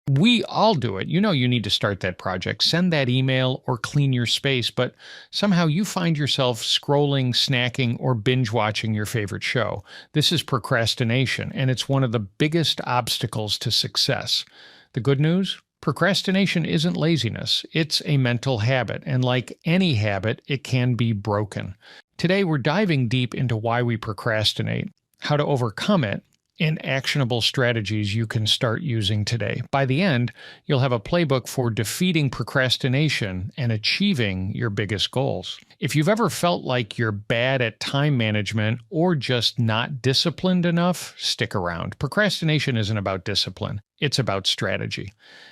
We all do it. You know you need to start that project, send that email, or clean your space, but somehow you find yourself scrolling, snacking, or binge watching your favorite show. This is procrastination, and it's one of the biggest obstacles to success. The good news? Procrastination isn't laziness, it's a mental habit, and like any habit, it can be broken. Today, we're diving deep into why we procrastinate, how to overcome it, and actionable strategies you can start using today. By the end, you'll have a playbook for defeating procrastination and achieving your biggest goals. If you've ever felt like you're bad at time management or just not disciplined enough, stick around. Procrastination isn't about discipline, it's about strategy.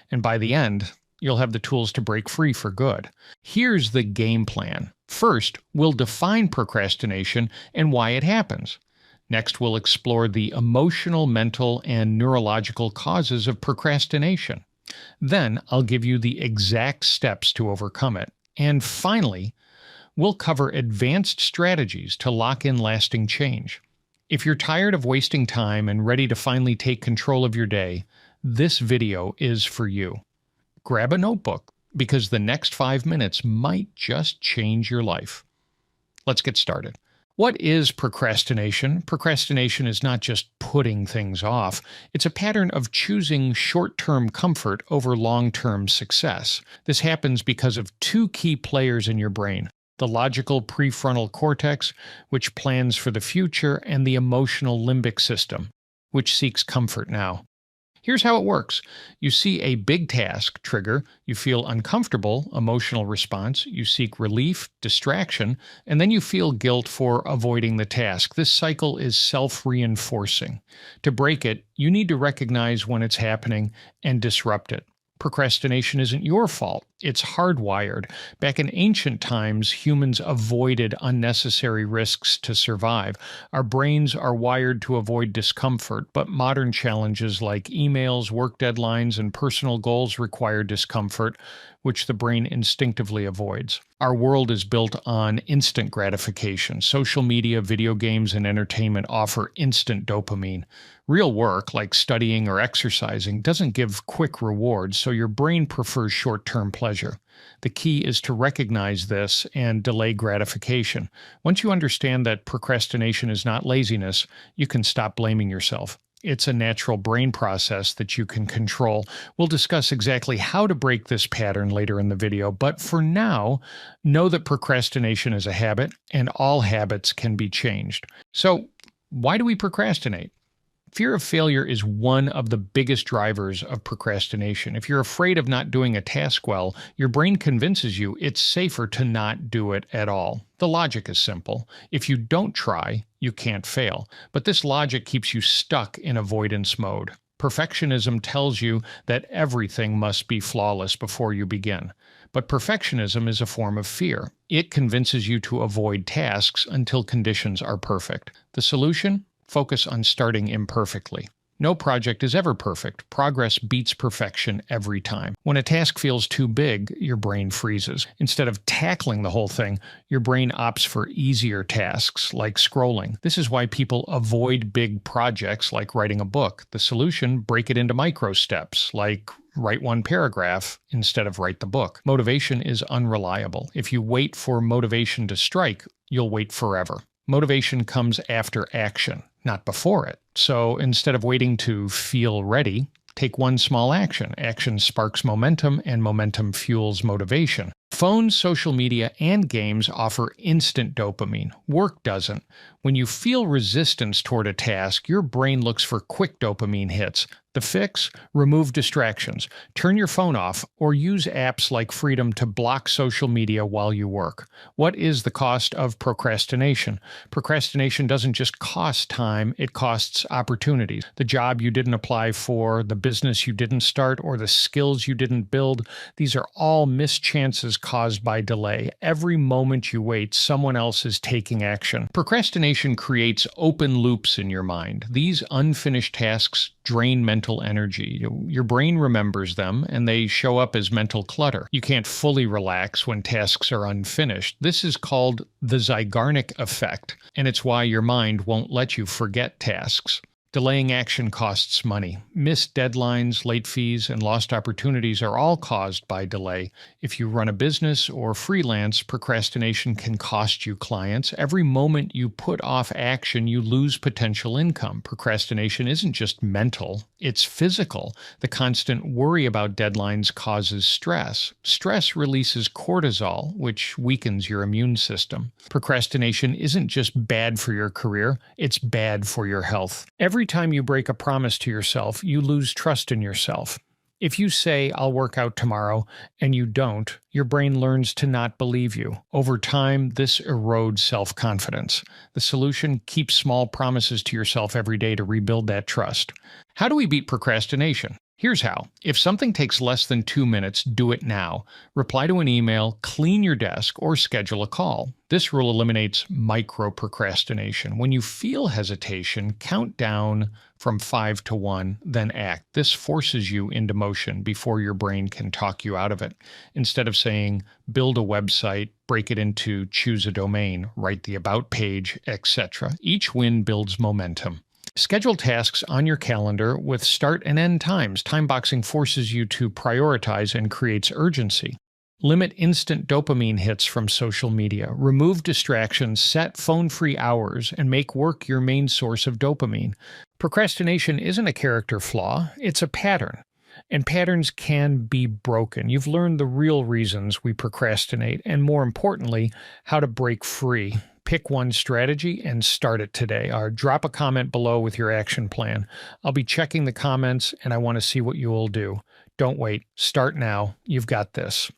And by the end, you'll have the tools to break free for good. Here's the game plan. First, we'll define procrastination and why it happens. Next, we'll explore the emotional, mental, and neurological causes of procrastination. Then, I'll give you the exact steps to overcome it. And finally, we'll cover advanced strategies to lock in lasting change. If you're tired of wasting time and ready to finally take control of your day, this video is for you. Grab a notebook, because the next 5 minutes might just change your life. Let's get started. What is procrastination? Procrastination is not just putting things off. It's a pattern of choosing short-term comfort over long-term success. This happens because of two key players in your brain: the logical prefrontal cortex, which plans for the future, and the emotional limbic system, which seeks comfort now. Here's how it works. You see a big task trigger, you feel uncomfortable, emotional response, you seek relief, distraction, and then you feel guilt for avoiding the task. This cycle is self-reinforcing. To break it, you need to recognize when it's happening and disrupt it. Procrastination isn't your fault. It's hardwired. Back in ancient times, humans avoided unnecessary risks to survive. Our brains are wired to avoid discomfort, but modern challenges like emails, work deadlines, and personal goals require discomfort, which the brain instinctively avoids. Our world is built on instant gratification. Social media, video games, and entertainment offer instant dopamine. Real work, like studying or exercising, doesn't give quick rewards, so your brain prefers short-term pleasure. The key is to recognize this and delay gratification. Once you understand that procrastination is not laziness, you can stop blaming yourself. It's a natural brain process that you can control. We'll discuss exactly how to break this pattern later in the video, but for now, know that procrastination is a habit, and all habits can be changed. So, why do we procrastinate? Fear of failure is one of the biggest drivers of procrastination. If you're afraid of not doing a task well, your brain convinces you it's safer to not do it at all. The logic is simple. If you don't try, you can't fail. But this logic keeps you stuck in avoidance mode. Perfectionism tells you that everything must be flawless before you begin. But perfectionism is a form of fear. It convinces you to avoid tasks until conditions are perfect. The solution? Focus on starting imperfectly. No project is ever perfect. Progress beats perfection every time. When a task feels too big, your brain freezes. Instead of tackling the whole thing, your brain opts for easier tasks, like scrolling. This is why people avoid big projects like writing a book. The solution: break it into micro steps, like write one paragraph instead of write the book. Motivation is unreliable. If you wait for motivation to strike, you'll wait forever. Motivation comes after action, not before it. So instead of waiting to feel ready, take one small action. Action sparks momentum, and momentum fuels motivation. Phones, social media, and games offer instant dopamine. Work doesn't. When you feel resistance toward a task, your brain looks for quick dopamine hits. The fix? Remove distractions. Turn your phone off, or use apps like Freedom to block social media while you work. What is the cost of procrastination? Procrastination doesn't just cost time, it costs opportunities. The job you didn't apply for, the business you didn't start, or the skills you didn't build, these are all missed chances caused by delay. Every moment you wait, someone else is taking action. Procrastination creates open loops in your mind. These unfinished tasks drain mental energy. Your brain remembers them, and they show up as mental clutter. You can't fully relax when tasks are unfinished. This is called the Zeigarnik effect, and it's why your mind won't let you forget tasks. Delaying action costs money. Missed deadlines, late fees, and lost opportunities are all caused by delay. If you run a business or freelance, procrastination can cost you clients. Every moment you put off action, you lose potential income. Procrastination isn't just mental, it's physical. The constant worry about deadlines causes stress. Stress releases cortisol, which weakens your immune system. Procrastination isn't just bad for your career, it's bad for your health. Every time you break a promise to yourself, you lose trust in yourself. If you say, I'll work out tomorrow, and you don't, your brain learns to not believe you. Over time, this erodes self-confidence. The solution: keep small promises to yourself every day to rebuild that trust. How do we beat procrastination? Here's how. If something takes less than 2 minutes, do it now. Reply to an email, clean your desk, or schedule a call. This rule eliminates micro-procrastination. When you feel hesitation, count down from 5 to 1, then act. This forces you into motion before your brain can talk you out of it. Instead of saying, build a website, break it into choose a domain, write the about page, etc. Each win builds momentum. Schedule tasks on your calendar with start and end times. Time boxing forces you to prioritize and creates urgency. Limit instant dopamine hits from social media. Remove distractions, set phone-free hours, and make work your main source of dopamine. Procrastination isn't a character flaw, it's a pattern. And patterns can be broken. You've learned the real reasons we procrastinate, and more importantly, how to break free. Pick one strategy and start it today. Or drop a comment below with your action plan. I'll be checking the comments, and I want to see what you will do. Don't wait. Start now. You've got this.